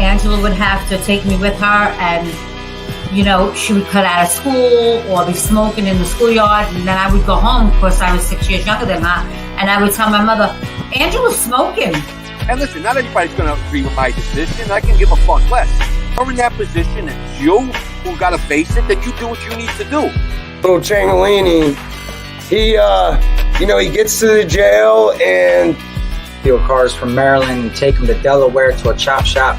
Angela would have to take me with her, and she would cut out of school or be smoking in the schoolyard, and then I would go home. Of course, I was 6 years younger than her, and I would tell my mother, Angela's smoking. And listen, not everybody's going to agree with my decision. I can give a fuck less. You're in that position, it's you who got to face it, then you do what you need to do. Little Changolini, he gets to the jail and steal cars from Maryland and take them to Delaware to a chop shop.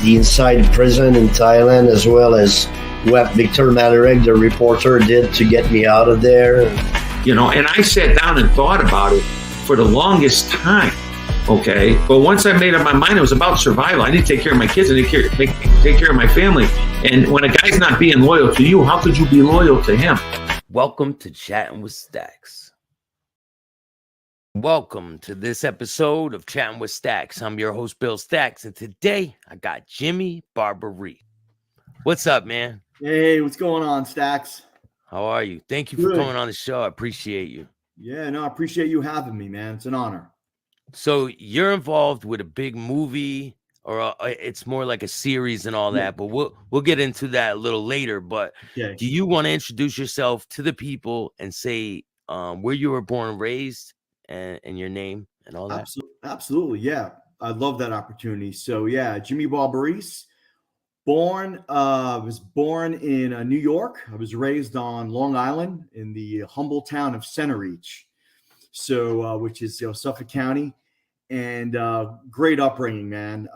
The inside prison in Thailand, as well as what Victor Malarek, the reporter, did to get me out of there. And I sat down and thought about it for the longest time. Okay, but once I made up my mind, it was about survival. I need to take care of my kids. I need to take care of my family. And when a guy's not being loyal to you, how could you be loyal to him? Welcome to Chattin with Staxx. Welcome to this episode of Chattin with Staxx. I'm your host, Bill Staxx, and today I got Jimmy Barbarise. What's up, man? Hey, what's going on, Staxx? How are you? Thank you for coming on the show. I appreciate you. Yeah, no, I appreciate you having me, man. It's an honor. So you're involved with a big movie, or it's more like a series and all that, but we'll get into that a little later. But do you want to introduce yourself to the people and say where you were born and raised and your name and all that? Absolutely, yeah. I love that opportunity. So yeah, Jimmy Barbarise, was born in New York. I was raised on Long Island in the humble town of Center Reach. So, which is Suffolk County, and great upbringing, man.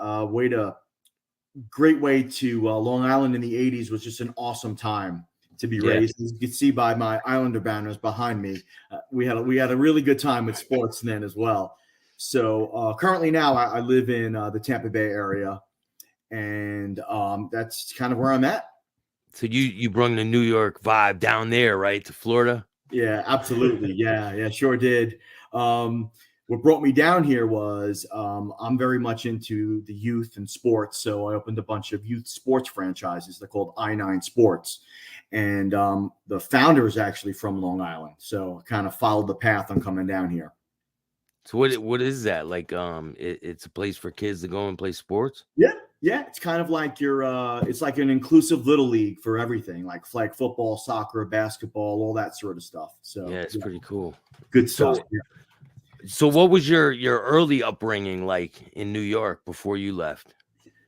Great way to Long Island in the '80s was just an awesome time to be raised. As you can see by my Islander banners behind me, we had a really good time with sports then as well. So currently now I live in the Tampa Bay area, and that's kind of where I'm at. So you bring the New York vibe down there, right, to Florida? Yeah, absolutely. Yeah, sure did. What brought me down here was I'm very much into the youth and sports. So I opened a bunch of youth sports franchises. They're called I-9 Sports. And the founder is actually from Long Island. So I kind of followed the path on coming down here. So what is that? Like it's a place for kids to go and play sports? Yeah, it's kind of like it's like an inclusive little league for everything, like flag football, soccer, basketball, all that sort of stuff. So yeah, it's pretty cool. Good stuff. So what was your early upbringing like in New York before you left?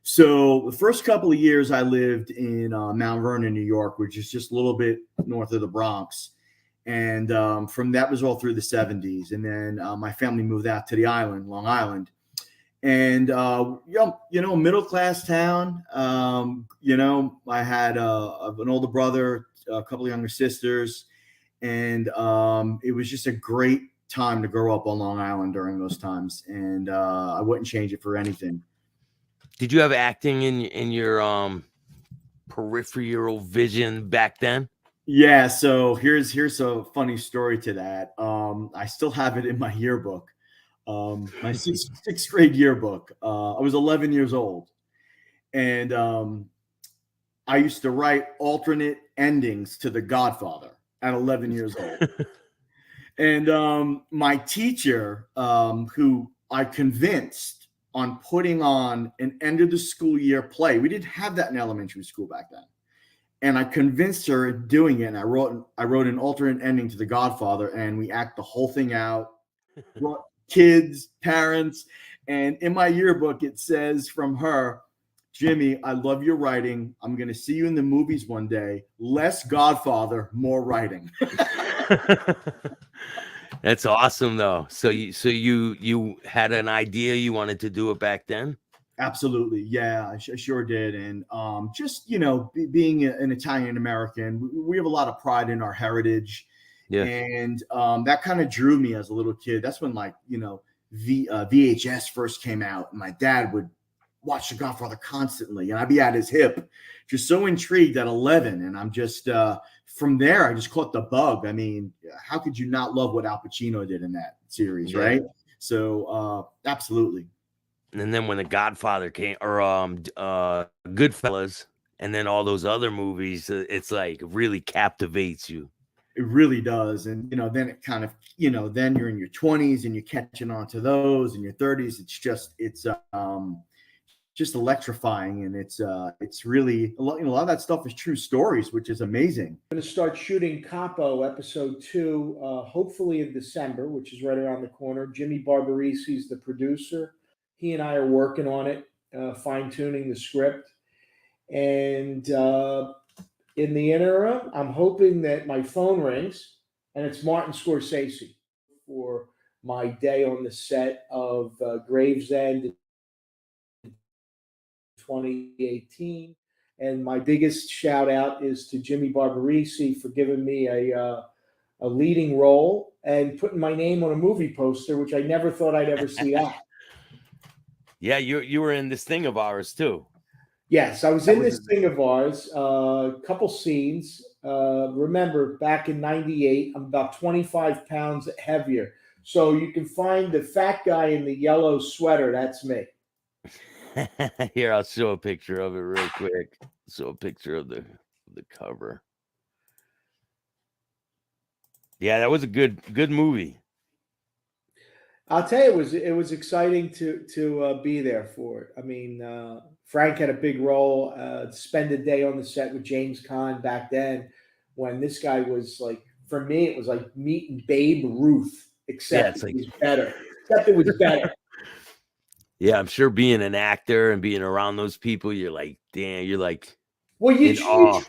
So the first couple of years I lived in Mount Vernon, New York, which is just a little bit north of the Bronx. And from that was all through the 70s. And then my family moved out to the island, Long Island. And, middle-class town, I had an older brother, a couple of younger sisters, and it was just a great time to grow up on Long Island during those times. And I wouldn't change it for anything. Did you have acting in your peripheral vision back then? Yeah. So here's a funny story to that. I still have it in my yearbook. My sixth grade yearbook. I was 11 years old, and I used to write alternate endings to The Godfather at 11 years old. And my teacher, who I convinced on putting on an end of the school year play, we didn't have that in elementary school back then, and I convinced her doing it. And I wrote an alternate ending to The Godfather, and we act the whole thing out. Kids, parents, and in my yearbook it says from her, Jimmy, I love your writing. I'm going to see you in the movies one day. Less Godfather, more writing. That's awesome, though. So you had an idea you wanted to do it back then? Absolutely, yeah, I sure did. And just being an Italian American, we have a lot of pride in our heritage. Yeah. And that kind of drew me as a little kid. That's when VHS first came out, and my dad would watch The Godfather constantly, and I'd be at his hip, just so intrigued at 11. And I'm just from there, I just caught the bug. I mean, how could you not love what Al Pacino did in that series, right? So absolutely. And then when The Godfather came, or Goodfellas, and then all those other movies, it's like really captivates you. It really does. And, then it kind of, then you're in your 20s and you're catching on to those, in your 30s. It's just electrifying, and it's really a lot of that stuff is true stories, which is amazing. I'm going to start shooting Capo episode 2, hopefully in December, which is right around the corner. Jimmy Barbarese is the producer. He and I are working on it, fine tuning the script, and in the interim, I'm hoping that my phone rings and it's Martin Scorsese for my day on the set of Gravesend 2018. And my biggest shout out is to Jimmy Barbarese for giving me a leading role and putting my name on a movie poster, which I never thought I'd ever see that. Yeah, you were in this thing of ours too. Yes, I was in this thing of ours, a couple scenes. Remember, back in '98, I'm about 25 pounds heavier. So you can find the fat guy in the yellow sweater. That's me. Here, I'll show a picture of it real quick. Show a picture of the cover. Yeah, that was a good movie. I'll tell you, it was exciting to be there for it. I mean, Frank had a big role. Spend a day on the set with James Caan back then, when this guy was like, for me, it was like meeting Babe Ruth, except it was better. Except it was better. Yeah, I'm sure being an actor and being around those people, you're like, damn, you're like, well, you try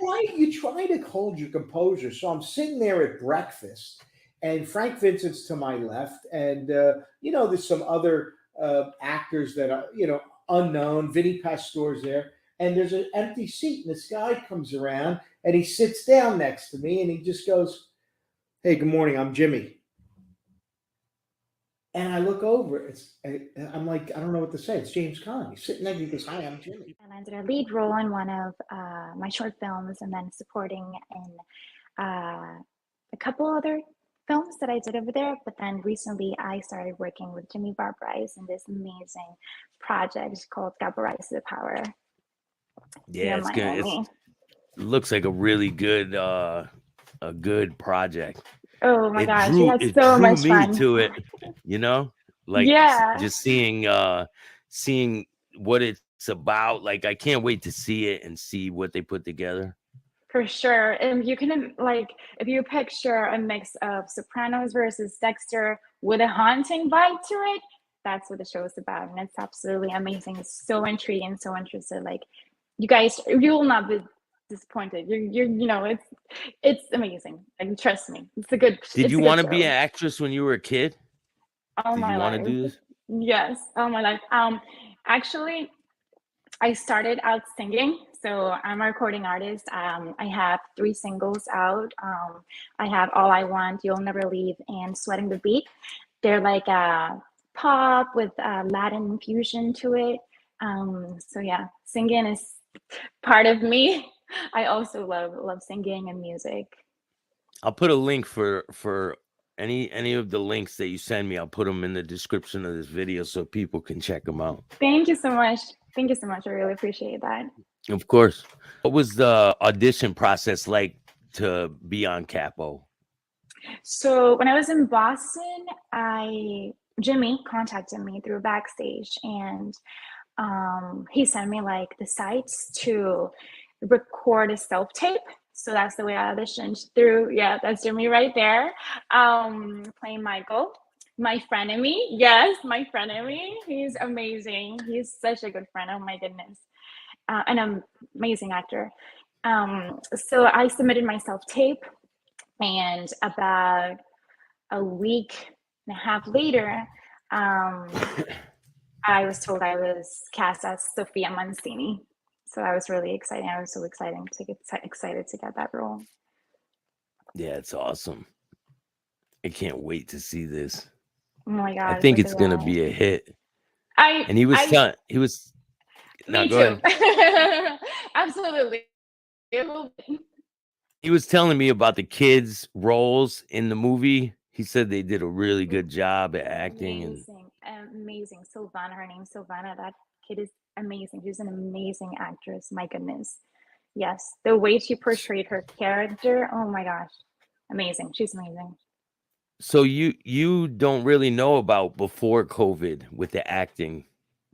to hold your composure. So I'm sitting there at breakfast, and Frank Vincent's to my left, and there's some other actors that are unknown. Vinny Pastor's there, and there's an empty seat, and this guy comes around and he sits down next to me, and he just goes, "Hey, good morning, I'm Jimmy." And I look over, I'm like, I don't know what to say. It's James Caan. He's sitting there, he goes, "Hi, I'm Jimmy." And I did a lead role in one of my short films, and then supporting in a couple other films that I did over there. But then recently I started working with Jimmy Barbarise in this amazing project called Barbarise the Power. Yeah, it's good. It looks like a really good project. Oh my gosh, we had so much fun to it, like just seeing what it's about. Like, I can't wait to see it and see what they put together. For sure. And you can, like, if you picture a mix of Sopranos versus Dexter with a haunting vibe to it, that's what the show is about. And it's absolutely amazing. It's so intriguing, so interested. Like, you guys, you will not be disappointed. It's amazing. Like, trust me, it's a good. Did you want to be an actress when you were a kid? All my life. Want to do this? Yes, all my life. Actually, I started out singing. So I'm a recording artist. I have 3 singles out. I have All I Want, You'll Never Leave, and Sweating the Beat. They're like a pop with Latin infusion to it. So yeah, singing is part of me. I also love singing and music. I'll put a link for any of the links that you send me. I'll put them in the description of this video so people can check them out. Thank you so much. Thank you so much. I really appreciate that. Of course. What was the audition process like to be on Capo? So when I was in Boston, Jimmy contacted me through Backstage, and he sent me like the sites to record a self-tape. So that's the way I auditioned through. Yeah, that's Jimmy right there, playing Michael, my frenemy. Yes, my frenemy. He's amazing. He's such a good friend. Oh my goodness. An amazing actor. So I submitted my self-tape, and about a week and a half later, I was told I was cast as Sophia Mancini. So I was really excited. I was so excited to get that role. Yeah, it's awesome. I can't wait to see this. Oh my God. I think it's gonna be a hit. He was me too. Absolutely. He was telling me about the kids' roles in the movie. He said they did a really good job at acting. Amazing. Silvana, her name's Silvana. That kid is amazing. She's an amazing actress. My goodness. Yes. The way she portrayed her character. Oh my gosh. Amazing. She's amazing. So you don't really know about before COVID with the acting,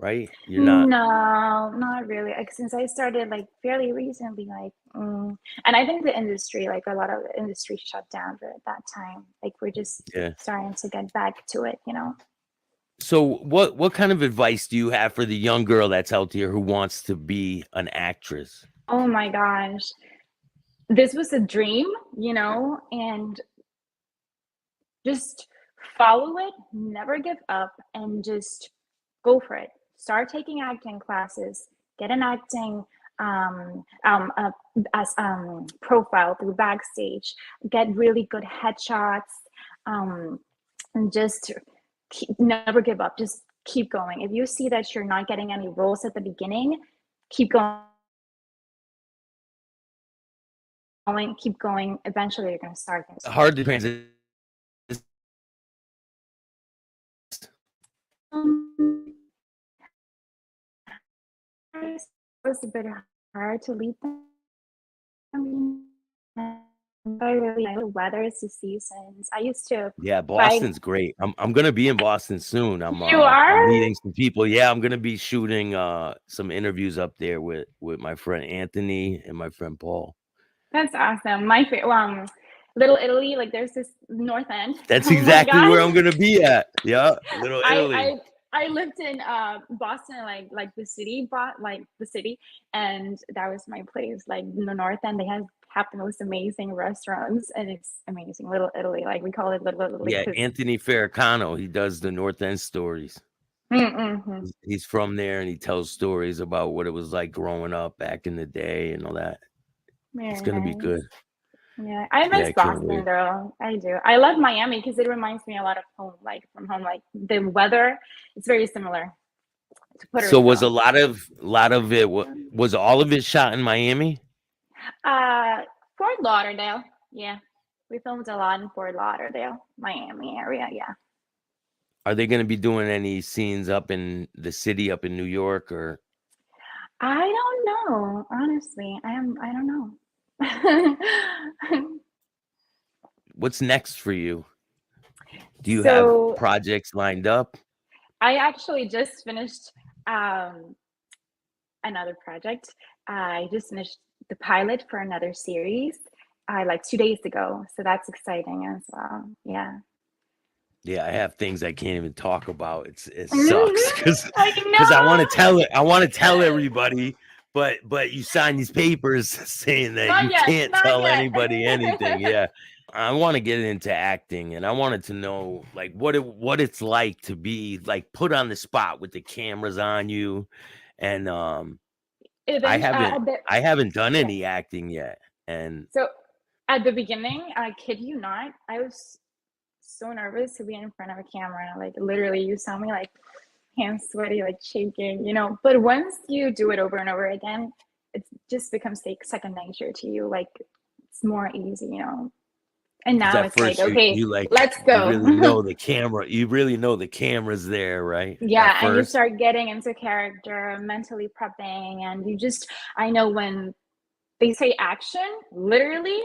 right? You're not. No, not really. Like, since I started like fairly recently, and I think the industry, like a lot of the industry shut down at that time. Like we're just starting to get back to it, you know? So what kind of advice do you have for the young girl that's out there who wants to be an actress? Oh my gosh. This was a dream, you know, and just follow it, never give up, and just go for it. Start taking acting classes, get an acting profile through Backstage, get really good headshots, and just never give up. Just keep going. If you see that you're not getting any roles at the beginning, keep going. Keep going. Eventually, you're going to start. Hard to transition. It was a bit hard to lead them. I really like the weather, it's the seasons. I used to. Yeah, Boston's great. I'm gonna be in Boston soon. You are? I'm meeting some people. Yeah, I'm gonna be shooting some interviews up there with my friend Anthony and my friend Paul. That's awesome. My favorite, Little Italy. Like there's this North End. That's exactly where I'm gonna be at. Yeah, Little Italy. I lived in Boston, like the city, and that was my place. Like in the North End, they have the most amazing restaurants, and it's amazing. Little Italy, like we call it Little Italy. Yeah, Anthony Farrakano, he does the North End stories. Mm-hmm. He's from there, and he tells stories about what it was like growing up back in the day and all that. It's gonna be good. Yeah, I miss Boston though. I do. I love Miami because it reminds me a lot of home, like from home. Like the weather, it's very similar. So was a lot of it was all of it shot in Miami? Fort Lauderdale. Yeah, we filmed a lot in Fort Lauderdale, Miami area. Yeah. Are they going to be doing any scenes up in the city, up in New York, or? I don't know. Honestly, I don't know. What's next for you? Do you have projects lined up? I actually just finished another project. I just finished the pilot for another series like 2 days ago, so that's exciting as well. Yeah, I have things I can't even talk about. It sucks because I want to tell everybody. But you sign these papers saying that you can't tell anybody anything. Yeah. I want to get into acting, and I wanted to know like what it's like to be like put on the spot with the cameras on you. And I haven't done any acting yet. And so at the beginning, I kid you not, I was so nervous to be in front of a camera. Like literally you saw me like hands sweaty, like shaking, you know. But once you do it over and over again, it just becomes like second nature to you. Like it's more easy, you know. And now it's like, okay, let's go. You really know the camera. You really know the camera's there, right? Yeah, and you start getting into character, mentally prepping, and I know when they say action, literally,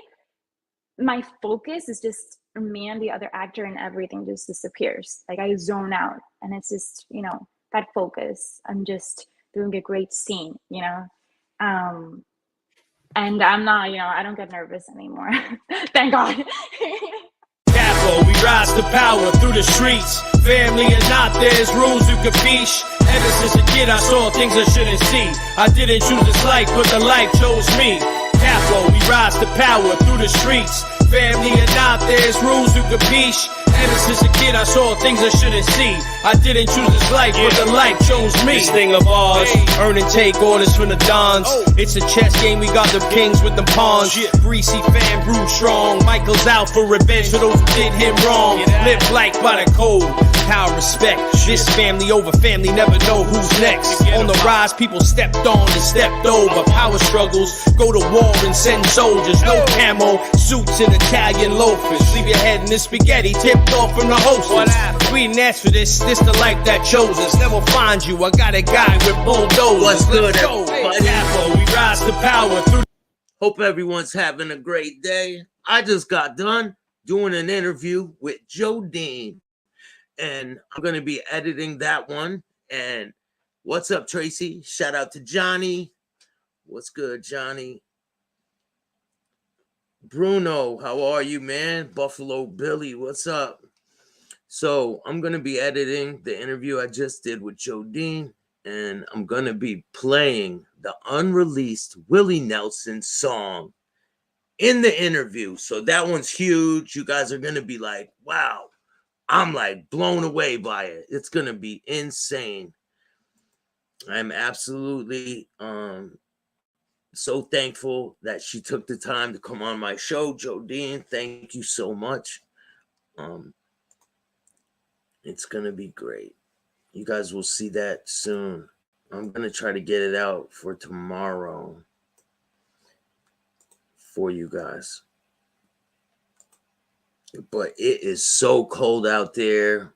my focus is just me and the other actor, and everything just disappears. Like I zone out, and it's just, you know, that focus. I'm just doing a great scene, you know. And I'm not, you know, I don't get nervous anymore. Thank God. Capo, we rise to power through the streets. Family or not, there's rules you capiche. Ever since a kid, I saw things I shouldn't see. I didn't choose this life, but the life chose me. Capo, we rise to power through the streets. Family or not, there's rules you capiche. Ever since a kid, I saw things I shouldn't see. I didn't choose this life, but the life chose me. This thing of ours, earn and take orders from the dons. It's a chess game, we got the kings with the pawns. Greasy fan, brew strong. Michael's out for revenge for those who did him wrong. Live life by the code, power, respect. This family over family, never know who's next. On the rise, people stepped on and stepped over. Power struggles, go to war and send soldiers. No camo, suits and Italian loafers. Leave your head in this spaghetti, tipped off from the hostess. We didn't ask for this the life that chose us. Never find you, I got a guy with bulldozers. What's good, Capo, we rise to power through. Hope everyone's having a great day. I just got done doing an interview with Joe Dean, and I'm going to be editing that one and What's up, Tracy? Shout out to Johnny. What's good, Johnny? Bruno, how are you, man? Buffalo Billy, what's up? So I'm going to be editing the interview I just did with Jodine, and I'm going to be playing the unreleased Willie Nelson song in the interview. So that one's huge. You guys are going to be like, wow, I'm like blown away by it. It's going to be insane. I'm absolutely so thankful that she took the time to come on my show. Jodine, thank you so much. It's going to be great. You guys will see that soon. I'm going to try to get it out for tomorrow for you guys. But it is so cold out there.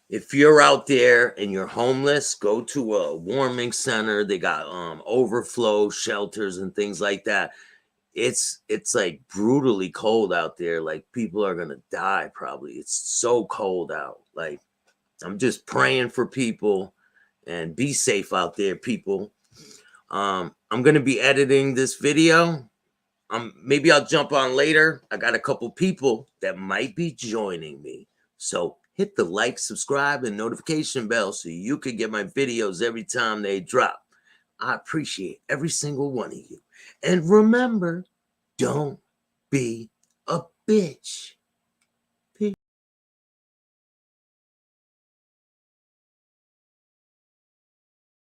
If you're out there and you're homeless, go to a warming center. They got overflow shelters and things like that. It's like brutally cold out there. Like people are gonna die probably. It's so cold out. Like I'm just praying for people and be safe out there, people. I'm gonna be editing this video. Maybe I'll jump on later. I got a couple people that might be joining me. So hit the like, subscribe, and notification bell so you can get my videos every time they drop. I appreciate every single one of you. And remember, don't be a bitch.